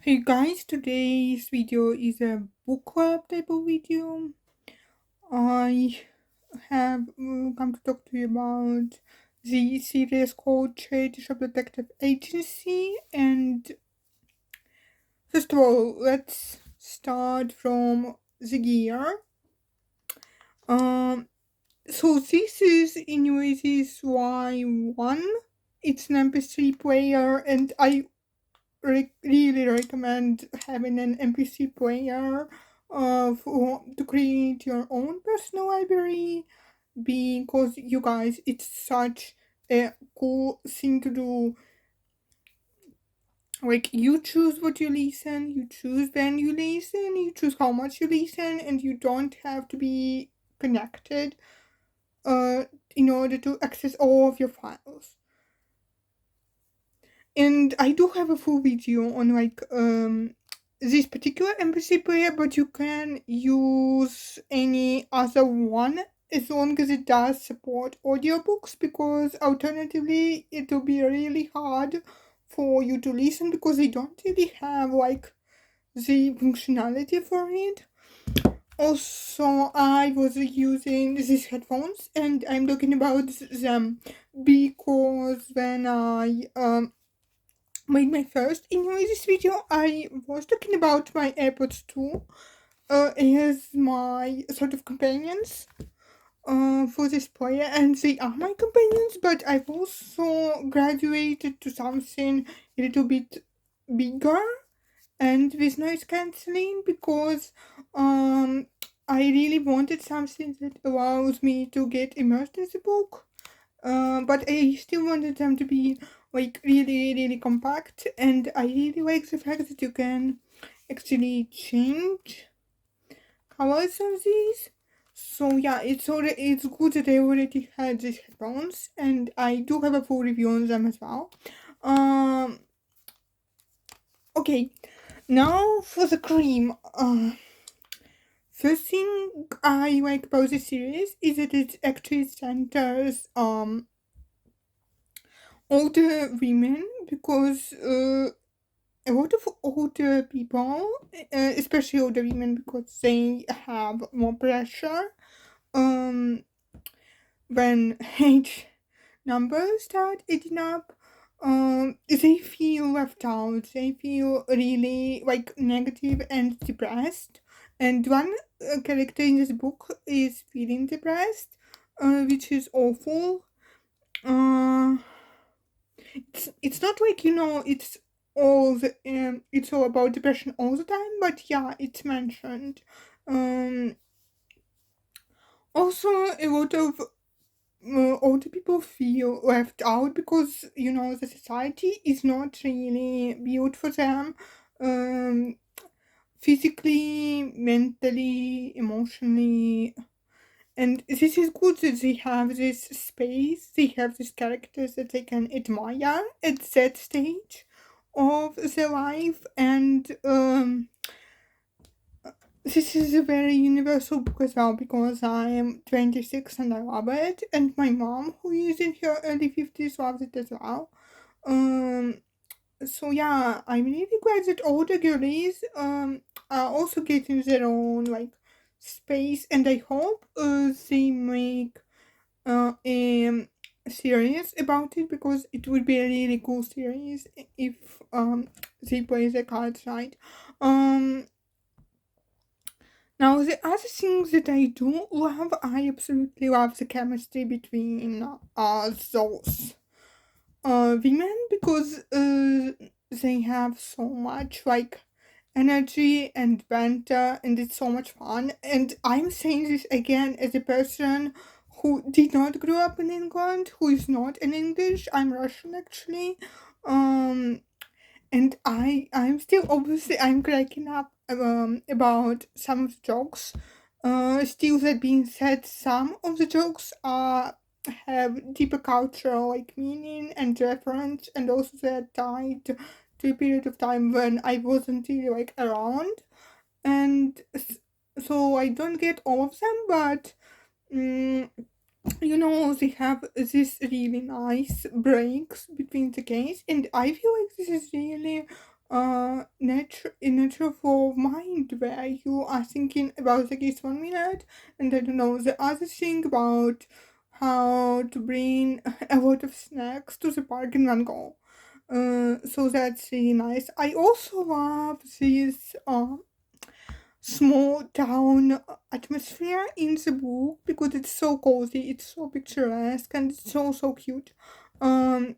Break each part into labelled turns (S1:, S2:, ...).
S1: Hey guys, today's video is a book club type of video. I have come to talk to you about the series called Charity Shop Detective Agency. And first of all, let's start from the gear. Um, so this is innioasis Y1. It's an MP3 player, and I really recommend having an MP3 player to create your own personal library, because you guys, it's such a cool thing to do. Like, you choose what you listen, you choose when you listen, you choose how much you listen, and you don't have to be connected uh in order to access all of your files. And I do have a full video on this particular MP3 player, but you can use any other one as long as it does support audiobooks, because alternatively it will be really hard for you to listen because they don't really have the functionality for it. Also, I was using these headphones, and I'm talking about them because when I made my first in this video, I was talking about my AirPods 2 as my sort of companions for this player, and they are my companions, but I've also graduated to something a little bit bigger and with noise cancelling, because I really wanted something that allows me to get immersed in the book, but I still wanted them to be really compact, and I really like the fact that you can actually change colors of these. So yeah, it's good that I already had these headphones, and I do have a full review on them as well. Um, okay, now for the cream. First thing I like about the series is that it actually centers older women, because a lot of older people, especially older women, because they have more pressure um, when age numbers start adding up. They feel left out. They feel really negative and depressed. And one character in this book is feeling depressed, which is awful. Uh, it's not it's all about depression all the time, but yeah, it's mentioned. um Also, a lot of older people feel left out because the society is not really built for them, um physically, mentally, emotionally. And this is good that they have this space, they have these characters that they can admire at that stage of their life. And this is a very universal book as well, because I am 26 and I love it, and my mom, who is in her early 50s, loves it as well. Um, so yeah, I'm really glad that older girlies are also getting their own space, and I hope they make a series about it, because it would be a really cool series if they play the cards right. Um, Now the other things that I do love, I absolutely love the chemistry between those women, because they have so much energy and banter, and it's so much fun. And I'm saying this again as a person who did not grow up in England, who is not in English. I'm Russian actually. Um, and I'm still, obviously, I'm cracking up about some of the jokes. Still, that being said, some of the jokes have deeper cultural meaning and reference, and also they're tied to a period of time when I wasn't really around, and so I don't get all of them, but mm, they have this really nice breaks between the games, and I feel like this is really nature of mind where you are thinking about the case 1 minute, and I don't know the other thing about how to bring a lot of snacks to the park in one go. So that's really nice. I also love this small town atmosphere in the book because it's so cozy, it's so picturesque, and it's so cute. Um,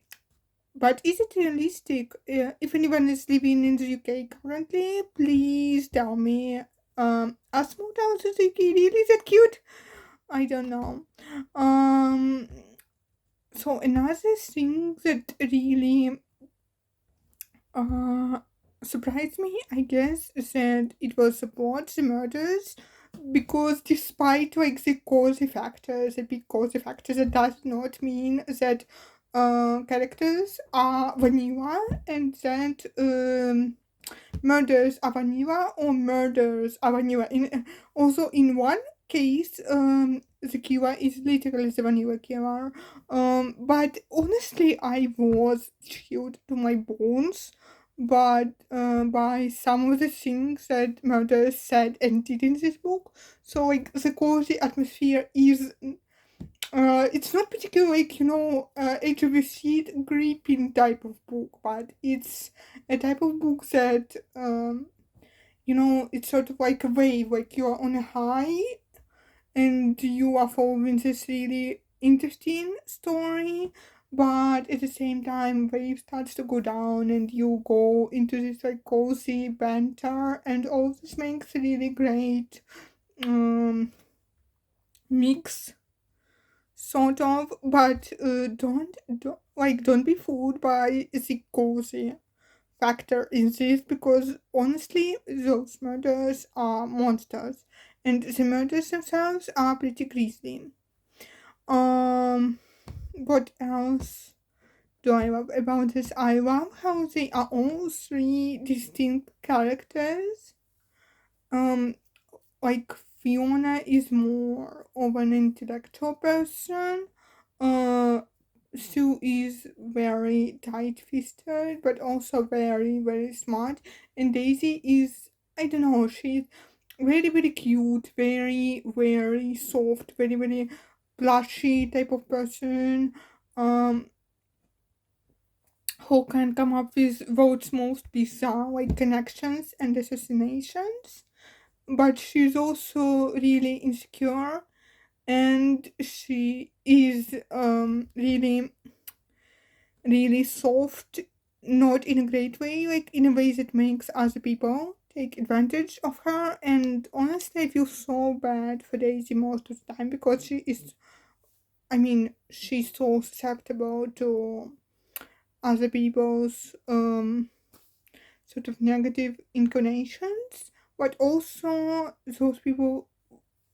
S1: but is it realistic? If anyone is living in the UK currently, please tell me. Are small towns in the UK really that cute? I don't know. Um, so another thing that really uh surprised me, I guess, that it was about the murders, because despite like the cause factors, the big cause factors, that does not mean that characters are vanilla, and that murders are vanilla or murders are vanilla. In also in one case, the killer is literally the vanilla killer. But honestly, I was chilled to my bones, but by some of the things that murderers said and did in this book. So like the cozy atmosphere is it's not particularly like, Age of Seed gripping type of book, but it's a type of book that it's sort of like a wave, like you're on a high and you are following this really interesting story, but at the same time wave starts to go down and you go into this like cozy banter, and all of this makes a really great um mix, sort of. But don't be fooled by the cozy factor in this, because honestly those murders are monsters, and the murders themselves are pretty grisly. um what else do I love about this? I love how they are all three distinct characters. um like Fiona is more of an intellectual person. Uh, Sue is very tight fisted, but also very smart. And Daisy is, I don't know, she's very cute, very soft, very blushy type of person. Um, who can come up with world's most bizarre like connections and assassinations, but she's also really insecure, and she is really soft, not in a great way, like in a way that makes other people take advantage of her. And honestly, I feel so bad for Daisy most of the time because she's so susceptible to other people's sort of negative inclinations, but also those people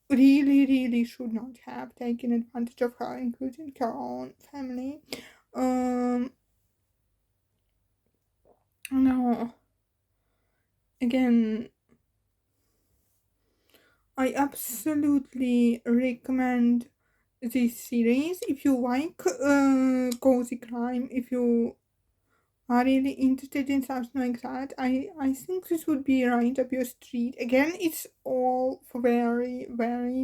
S1: really should not have taken advantage of her, including her own family. Um, no, again, I absolutely recommend this series if you like cozy crime. If you are really interested in something like that, I think this would be right up your street. Again, it's all for very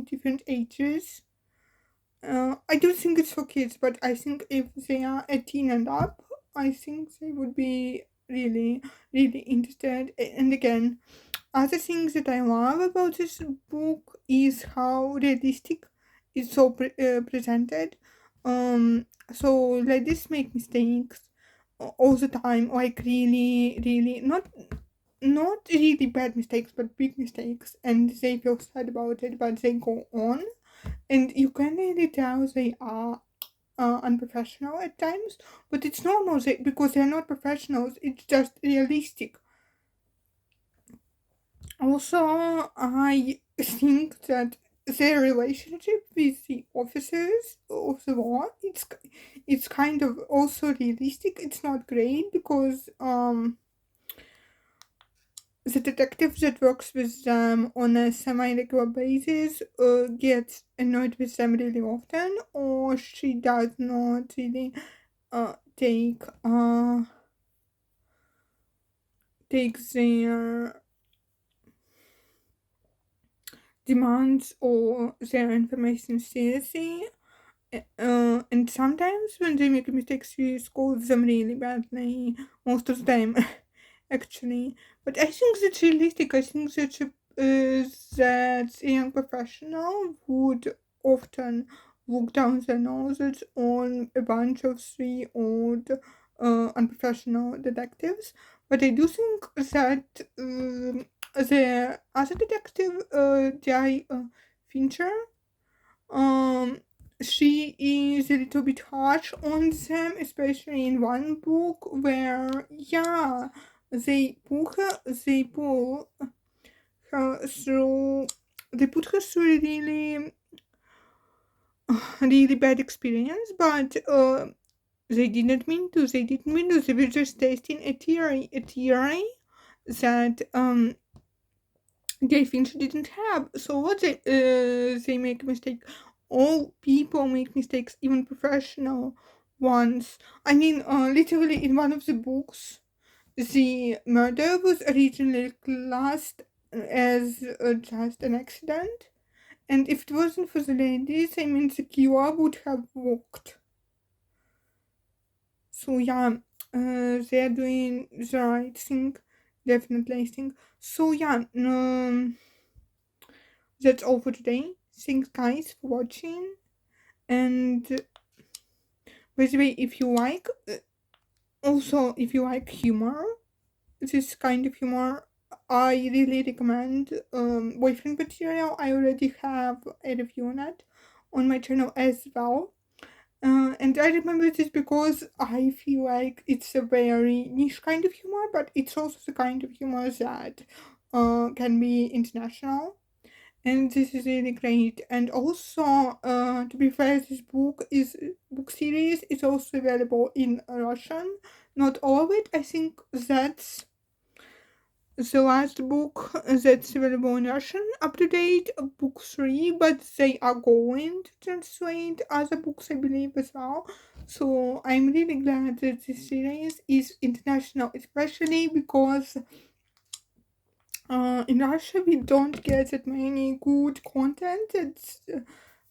S1: different ages. I don't think it's for kids, but I think if they are 18 and up, I think they would be really interested. And again, other things that I love about this book is how realistic it's so presented. So ladies make mistakes all the time, like really not really bad mistakes, but big mistakes, and they feel sad about it, but they go on, and you can really tell they are unprofessional at times, but it's normal because they're not professionals, it's just realistic. Also, I think that their relationship with the officers of the law, it's kind of also realistic. It's not great because the detective that works with them on a semi-regular basis gets annoyed with them really often, or she does not really take take their demands or their information seriously. And sometimes when they make mistakes, we scold them really badly. Most of the time, actually. But I think that's realistic. I think that a young professional would often look down their noses on a bunch of 3 old unprofessional detectives. But I do think that the other detective, Jai Fincher, um, she is a little bit harsh on them, especially in one book where, yeah, they pull her through, they put her through a really, really bad experience, but they didn't mean to. They didn't mean to. They were just testing a theory that they think she didn't have. So what they make a mistake. All people make mistakes, even professional ones. I mean, literally in one of the books, the murder was originally classed as just an accident, and if it wasn't for the ladies, I mean, the cure would have worked. So yeah, they're doing the right thing, definitely. I think so. Yeah, that's all for today. Thanks, guys, for watching. And by the way, if you like, also if you like humor, this kind of humor, I really recommend Boyfriend Material. I already have a review on it on my channel as well. And I remember this because I feel like it's a very niche kind of humor, but it's also the kind of humor that can be international, and this is really great. And also, to be fair, this book series is also available in Russian. Not all of it. I think that's the last book that's available in Russian up to date, book 3, but they are going to translate other books, I believe, as well. So I'm really glad that this series is international, especially because in Russia, we don't get that many good content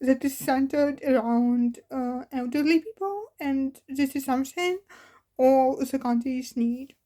S1: that is centered around elderly people, and this is something all the countries need.